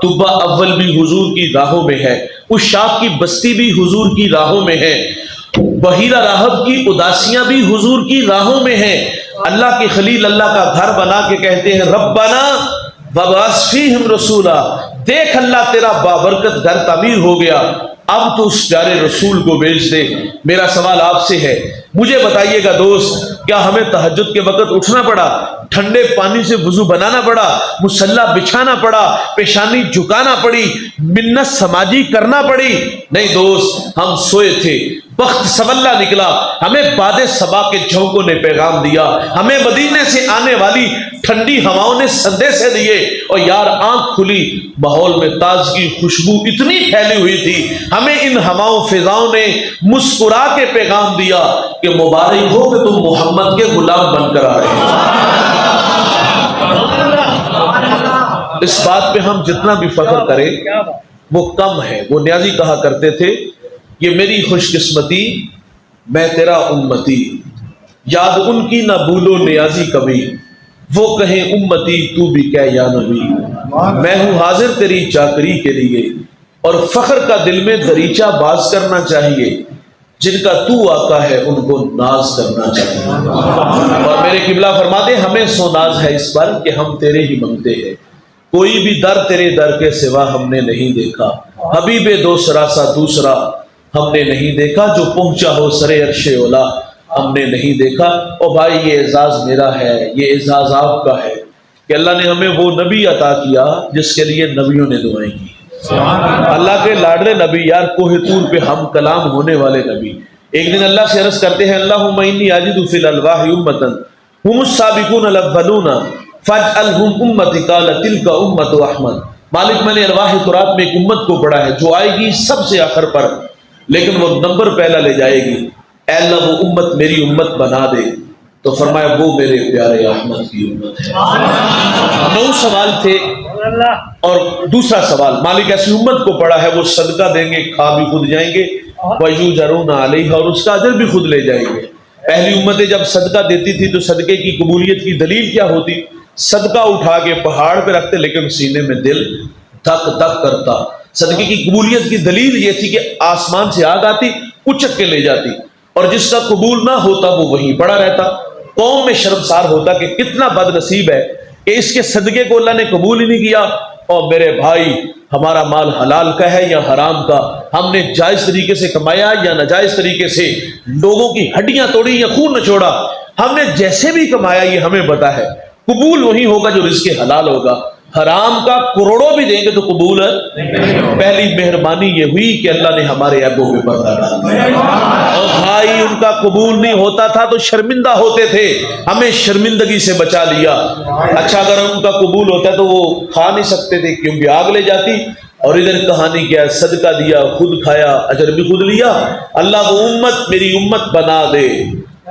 مکتوبہ اول بھی حضور کی راہوں میں ہے، عشاق کی بستی بھی حضور کی راہوں میں ہے، بحیرہ راہب کی اداسیاں بھی حضور کی راہوں میں ہیں۔ اللہ کے خلیل اللہ کا گھر بنا کے کہتے ہیں ربنا وابعث فیہم رسولا، دیکھ اللہ تیرا بابرکت گھر تعمیر ہو گیا، اب تو اس پیارے رسول کو بھیج دے۔ میرا سوال آپ سے ہے، مجھے بتائیے گا دوست، کیا ہمیں تہجد کے وقت اٹھنا پڑا، ٹھنڈے پانی سے وضو بنانا پڑا، مصلی بچھانا پڑا، پیشانی جھکانا پڑی، منت سماجی کرنا پڑی؟ نہیں دوست، ہم سوئے تھے، بخت سولہ نکلا، ہمیں باد صبا کے جھونکوں نے پیغام دیا، ہمیں مدینے سے آنے والی ٹھنڈی ہواؤں نے سندیسے دیے، اور یار آنکھ کھلی، ماحول میں تازگی خوشبو اتنی پھیلی ہوئی تھی، ہمیں ان ہواؤں فضاؤں نے مسکرا کے پیغام دیا کہ مبارک ہو کہ تم محمد کے غلام بن کر آئے ہیں۔ اس بات پہ ہم جتنا بھی فخر کریں وہ کم ہے۔ وہ نیازی کہا کرتے تھے، یہ میری خوش قسمتی میں تیرا امتی، یاد ان کی نہ بھولو نیازی کبھی، وہ کہیں امتی تو بھی کہہ یا نبی، میں ہوں حاضر تیری چاکری کے لیے، اور فخر کا دل میں دریچہ باز کرنا چاہیے، جن کا تو آقا ہے ان کو ناز کرنا چاہیے۔ اور میرے قبلہ فرماتے ہمیں سو ناز ہے اس پر کہ ہم تیرے ہی منگتے ہیں، کوئی بھی در تیرے در کے سوا ہم نے نہیں دیکھا، حبیب دوسرا سا دوسرا ہم نے نہیں دیکھا، جو پہنچا ہو سرے عرش اولا ہم نے نہیں دیکھا۔ اور بھائی یہ اعزاز میرا ہے، یہ اعزاز آپ کا ہے کہ اللہ نے ہمیں وہ نبی عطا کیا جس کے لیے نبیوں نے دعائیں کی۔ اللہ کے لاڈلے نبی، یار کوہ طور پہ ہم کلام ہونے والے نبی، ایک دن اللہ سے عرض کرتے ہیں اللہم انی اجد فی الالواح امتا هم السابقون الاولون فاجعلهم امتی، قال تلک امت احمد، مالک میں نے ارواح تراب میں ایک امت کو پڑھا ہے جو آئے گی سب سے آخر پر، لیکن وہ نمبر پہلا لے جائے گی، اے اللہ وہ امت میری امت بنا دے۔ تو فرمایا وہ میرے پیارے احمد کی امت ہے۔ 9 سوال تھے، اور دوسرا سوال مالک ایسی امت کو پڑا ہے وہ صدقہ دیں گے، کھا بھی خود جائیں گے، وَيُجَرُونَ عَلَيْهَا، اور اس کا اجر بھی خود لے جائیں گے۔ پہلی امتیں جب صدقہ دیتی تھی تو صدقے کی قبولیت کی دلیل کیا ہوتی؟ صدقہ اٹھا کے پہاڑ پہ رکھتے لیکن سینے میں دل دھک دھک کرتا۔ صدقے کی قبولیت کی دلیل یہ تھی کہ آسمان سے آگ آتی، اچک کے لے جاتی، اور جس کا قبول نہ ہوتا وہ وہیں پڑا رہتا۔ قوم میں شرمسار ہوتا کہ کتنا بد نصیب ہے کہ اس کے صدقے کو اللہ نے قبول ہی نہیں کیا۔ اور میرے بھائی، ہمارا مال حلال کا ہے یا حرام کا، ہم نے جائز طریقے سے کمایا یا ناجائز طریقے سے، لوگوں کی ہڈیاں توڑی یا خون نچوڑا، ہم نے جیسے بھی کمایا یہ ہمیں پتا ہے، قبول وہی ہوگا جو رزق حلال ہوگا۔ حرام کا کروڑوں بھی دیں گے تو قبول ہے۔ پہلی مہربانی یہ ہوئی کہ اللہ نے ہمارے عیبوں پہ پردہ ڈال دیا، اور بھائی ان کا قبول نہیں ہوتا تھا تو شرمندہ ہوتے تھے، ہمیں شرمندگی سے بچا لیا۔ اچھا اگر ان کا قبول ہوتا تو وہ کھا نہیں سکتے تھے کیونکہ آگ لے جاتی، اور ادھر کہانی کیا، صدقہ دیا، خود کھایا، اجر بھی خود لیا۔ اللہ وہ امت میری امت بنا دے،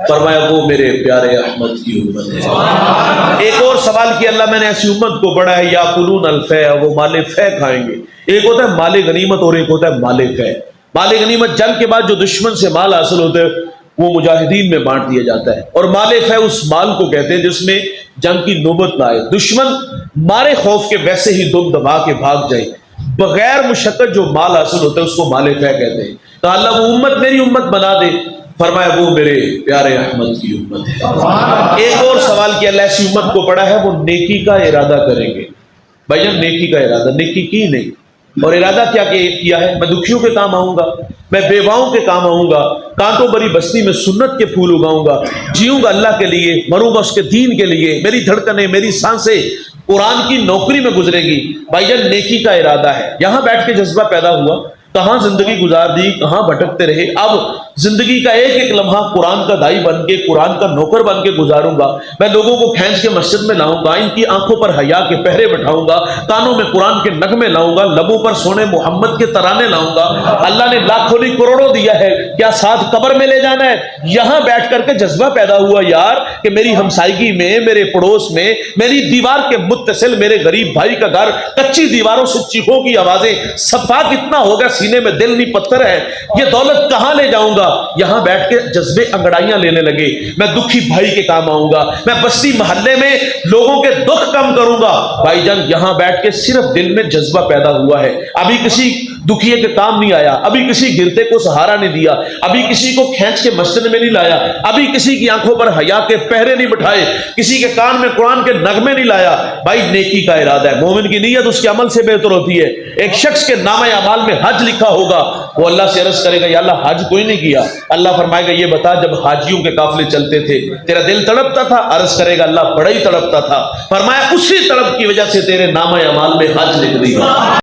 فرمایا وہ میرے پیارے احمد کی امت ہے۔ ایک اور سوال کیا اللہ میں نے ایسی امت کو پڑھا ہے یاکلون الفیع، وہ مال فیع کھائیں گے۔ ایک ہوتا ہے مال غنیمت اور ایک ہوتا ہے مال فیع۔ مال غنیمت جنگ کے بعد جو دشمن سے مال حاصل ہوتا ہے وہ مجاہدین میں بانٹ دیا جاتا ہے، اور مال فیع اس مال کو کہتے ہیں جس میں جنگ کی نوبت نہ آئے، دشمن مارے خوف کے ویسے ہی دم دبا کے بھاگ جائے، بغیر مشقت جو مال حاصل ہوتا ہے اس کو مال فیع کہتے ہیں۔ تو اللہ وہ امت میری امت بنا دے، فرمایا وہ میرے پیارے احمد کی امت ہے۔ ایک اور سوال کیا اللہ ایسی امت کو پڑا ہے وہ نیکی کا ارادہ کریں گے۔ بھائی جان نیکی کا ارادہ، نیکی کی نہیں، اور ارادہ کیا کیا ہے، میں دکھیوں کے کام آؤں گا، میں بیواؤں کے کام آؤں گا، کانٹوں بری بستی میں سنت کے پھول اگاؤں گا، جیوں گا اللہ کے لیے، مروں گا اس کے دین کے لیے، میری دھڑکنیں میری سانسیں قرآن کی نوکری میں گزرے گی۔ بھائی جان نیکی کا ارادہ ہے، یہاں بیٹھ کے جذبہ پیدا ہوا، کہاں زندگی گزار دی، کہاں بھٹکتے رہے، اب زندگی کا ایک ایک لمحہ قرآن کا دائی بن کے، قرآن کا نوکر بن کے گزاروں گا۔ میں لوگوں کو کھینچ کے مسجد میں لاؤں گا، ان کی آنکھوں پر حیا کے پہرے بٹھاؤں گا، کانوں میں قرآن کے نغمے لاؤں گا، لبوں پر سونے محمد کے ترانے لاؤں گا۔ اللہ نے لاکھوں نہیں کروڑوں دیا ہے، کیا ساتھ قبر میں لے جانا ہے؟ یہاں بیٹھ کر کے جذبہ پیدا ہوا یار کہ میری ہمسائیگی میں، میرے پڑوس میں، میری دیوار کے متصل میرے غریب بھائی کا گھر، کچی دیواروں سے چیخوں کی آوازیں، صفا کتنا ہوگا سینے میں دل نہیں پتھر ہے، یہ دولت کہاں لے جاؤں گا؟ یہاں بیٹھ کے جذبے انگڑائیاں لینے لگے، میں دکھی بھائی کے کام آؤں گا، میں بستی محلے میں لوگوں کے دکھ کم کروں گا۔ بھائی جان یہاں بیٹھ کے صرف دل میں جذبہ پیدا ہوا ہے، ابھی کسی دکھیے کے کام نہیں آیا، ابھی کسی گرتے کو سہارا نہیں دیا، ابھی کسی کو کھینچ کے مسجد میں نہیں لایا، ابھی کسی کی آنکھوں پر حیا کے پہرے نہیں بٹھائے، کسی کے کان میں قرآن کے نغمے نہیں لایا۔ بھائی نیکی کا ارادہ ہے، مومن کی نیت اس کے عمل سے بہتر ہوتی ہے۔ ایک شخص کے نامہ اعمال میں حج لکھا ہوگا، وہ اللہ سے عرض کرے گا یا اللہ حج کوئی نہیں کیا، اللہ فرمائے گا یہ بتا جب حاجیوں کے قافلے چلتے تھے تیرا دل تڑپتا تھا؟ عرض کرے گا اللہ بڑا ہی تڑپتا تھا، فرمایا اسی تڑپ کی وجہ سے تیرے نامہ اعمال میں حج لکھ دی۔